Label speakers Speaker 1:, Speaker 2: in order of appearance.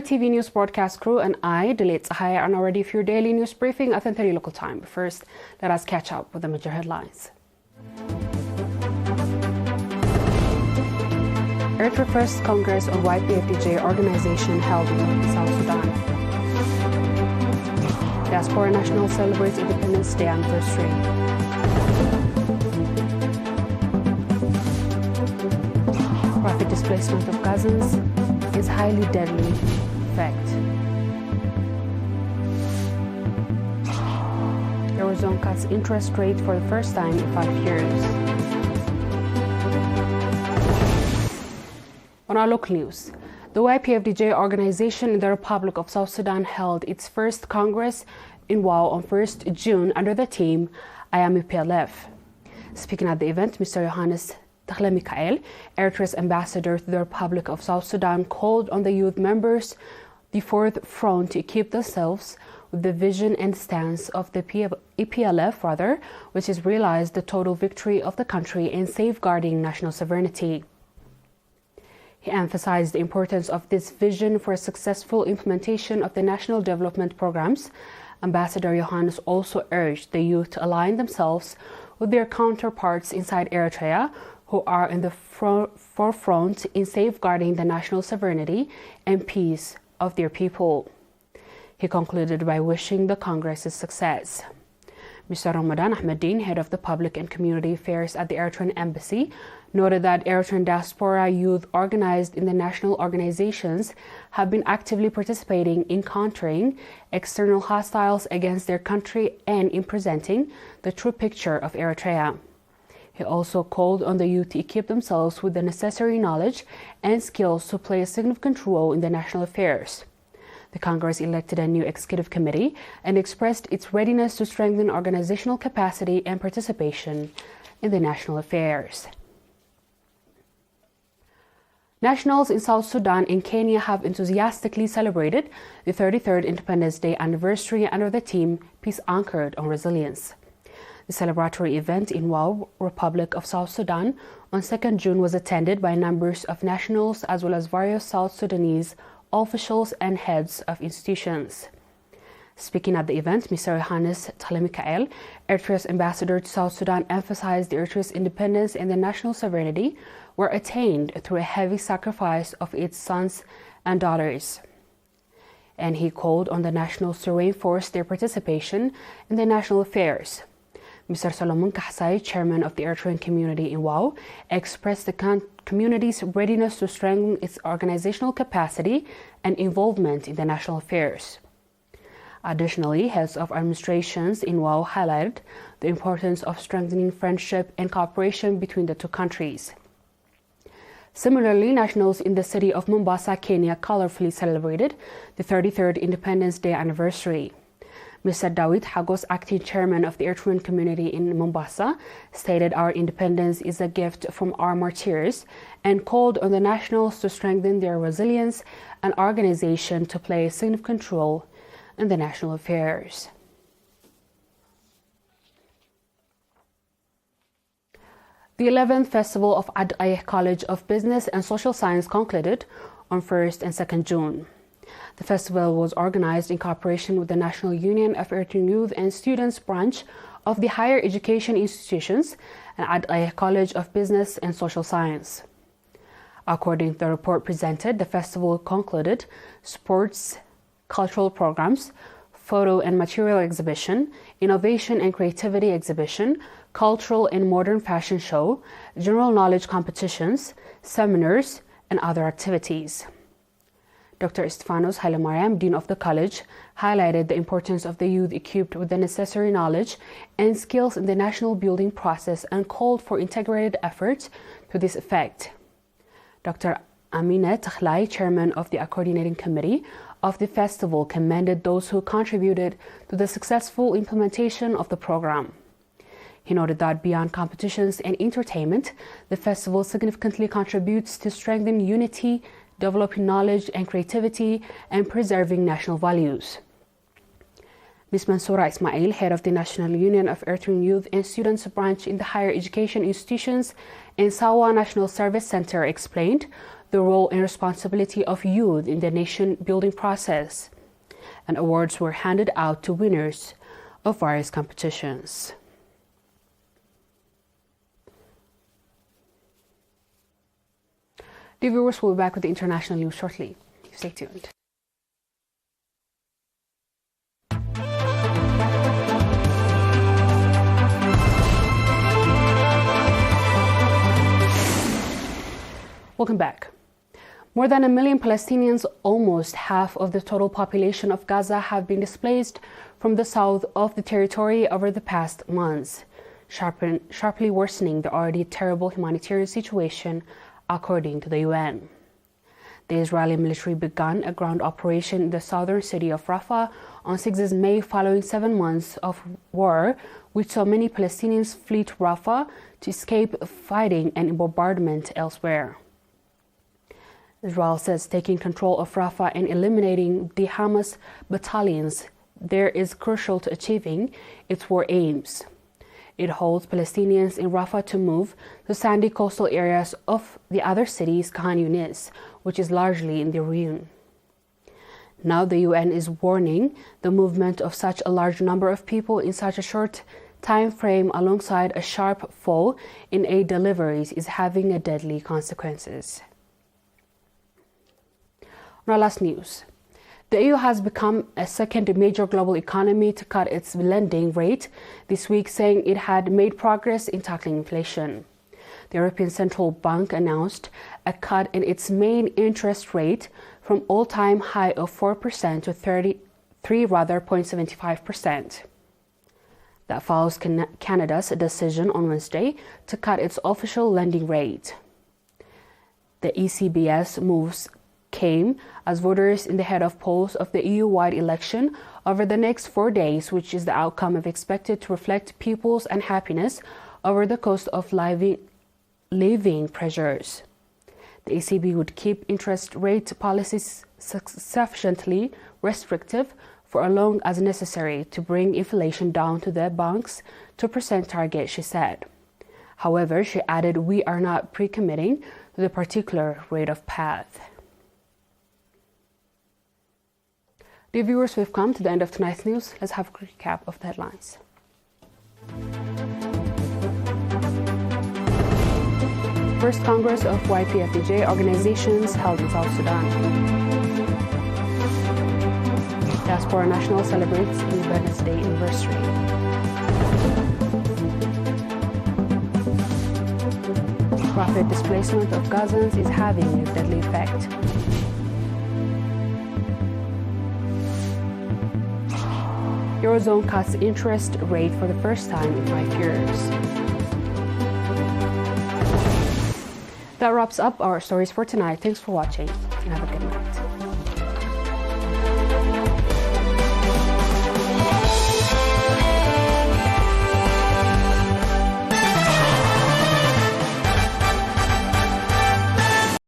Speaker 1: ERi-TV news broadcast crew and I, Delit Sahaya, are now ready for your daily news briefing at 10:30 local time. But first, let us catch up with the major headlines. Eritrea First Congress of YPFDJ organization held in South Sudan. Diaspora National celebrates Independence Day anniversary. Rapid displacement of Gazans is highly deadly effect. Eurozone cuts interest rate for the first time in 5 years. On our local news, the YPFDJ organization in the Republic of South Sudan held its first Congress in WOW on 1st June under the theme I am EPLF. Speaking at the event, Mr. Johannes Mikael, Eritrea's ambassador to the Republic of South Sudan, called on the youth members, the Fourth Front, to equip themselves with the vision and stance of the EPLF, which has realized the total victory of the country in safeguarding national sovereignty. He emphasized the importance of this vision for a successful implementation of the national development programs. Ambassador Johannes also urged the youth to align themselves with their counterparts inside Eritrea, who are in the forefront in safeguarding the national sovereignty and peace of their people. He concluded by wishing the Congress success. Mr. Ramadan Ahmedin, head of the Public and Community Affairs at the Eritrean Embassy, noted that Eritrean diaspora youth organized in the national organizations have been actively participating in countering external hostiles against their country and in presenting the true picture of Eritrea. He also called on the youth to equip themselves with the necessary knowledge and skills to play a significant role in the national affairs. The Congress elected a new executive committee and expressed its readiness to strengthen organizational capacity and participation in the national affairs. Nationals in South Sudan and Kenya have enthusiastically celebrated the 33rd Independence Day anniversary under the theme Peace Anchored on Resilience. The celebratory event in WOW, Republic of South Sudan, on 2nd June was attended by numbers of nationals as well as various South Sudanese officials and heads of institutions. Speaking at the event, Mr. Johannes Mikael, Eritrea's ambassador to South Sudan, emphasized Eritrea's independence and the national sovereignty were attained through a heavy sacrifice of its sons and daughters. And he called on the nationals to reinforce their participation in the national affairs. Mr. Solomon Kahsai, chairman of the Eritrean community in WOW, expressed the community's readiness to strengthen its organizational capacity and involvement in the national affairs. Additionally, heads of administrations in WOW highlighted the importance of strengthening friendship and cooperation between the two countries. Similarly, nationals in the city of Mombasa, Kenya, colorfully celebrated the 33rd Independence Day anniversary. Mr. Dawit Hagos, acting chairman of the Eritrean community in Mombasa, stated our independence is a gift from our martyrs and called on the nationals to strengthen their resilience and organization to play a significant role in the national affairs. The 11th Festival of Ad-Ayeh College of Business and Social Science concluded on 1st and 2nd June. The festival was organized in cooperation with the National Union of Eritrean Youth and Students branch of the Higher Education Institutions and Ad-Ayeh College of Business and Social Science. According to the report presented, the festival concluded sports, cultural programs, photo and material exhibition, innovation and creativity exhibition, cultural and modern fashion show, general knowledge competitions, seminars, and other activities. Dr. Estefanos Hailemariam, Dean of the College, highlighted the importance of the youth equipped with the necessary knowledge and skills in the national building process and called for integrated efforts to this effect. Dr. Amineh Takhlai, chairman of the coordinating committee of the festival, commended those who contributed to the successful implementation of the program. He noted that beyond competitions and entertainment, the festival significantly contributes to strengthening unity, developing knowledge and creativity, and preserving national values. Ms. Mansoura Ismail, head of the National Union of Eritrean Youth and Students branch in the Higher Education Institutions and Sawa National Service Center, explained the role and responsibility of youth in the nation-building process, and awards were handed out to winners of various competitions. The viewers will be back with the international news shortly. Stay tuned. Welcome back. More than 1 million Palestinians, almost half of the total population of Gaza, have been displaced from the south of the territory over the past months, sharply worsening the already terrible humanitarian situation, according to the UN. The Israeli military began a ground operation in the southern city of Rafah on 6 May following 7 months of war, which saw many Palestinians flee to Rafah to escape fighting and bombardment elsewhere. Israel says taking control of Rafah and eliminating the Hamas battalions there is crucial to achieving its war aims. It holds Palestinians in Rafah to move to sandy coastal areas of the other cities, Khan Yunis, which is largely in the ruin. Now the UN is warning the movement of such a large number of people in such a short time frame alongside a sharp fall in aid deliveries is having a deadly consequences. On our last news, the EU has become a second major global economy to cut its lending rate this week, saying it had made progress in tackling inflation. The European Central Bank announced a cut in its main interest rate from all-time high of 4% to 0.75%. That follows Canada's decision on Wednesday to cut its official lending rate. The ECB's moves came as voters in the head of polls of the EU-wide election over the next 4 days, which is the outcome of expected to reflect people's unhappiness over the cost of living pressures. The ECB would keep interest rate policies sufficiently restrictive for as long as necessary to bring inflation down to the bank's 2% target, she said. However, she added, "We are not pre-committing to the particular rate of path." Dear viewers, we've come to the end of tonight's news. Let's have a quick recap of the headlines. First Congress of YPFDJ organizations held in South Sudan. Diaspora National celebrates Independence Day anniversary. Rapid displacement of Gazans is having a deadly effect. Eurozone cuts interest rate for the first time in 5 years. That wraps up our stories for tonight. Thanks for watching and have a good night.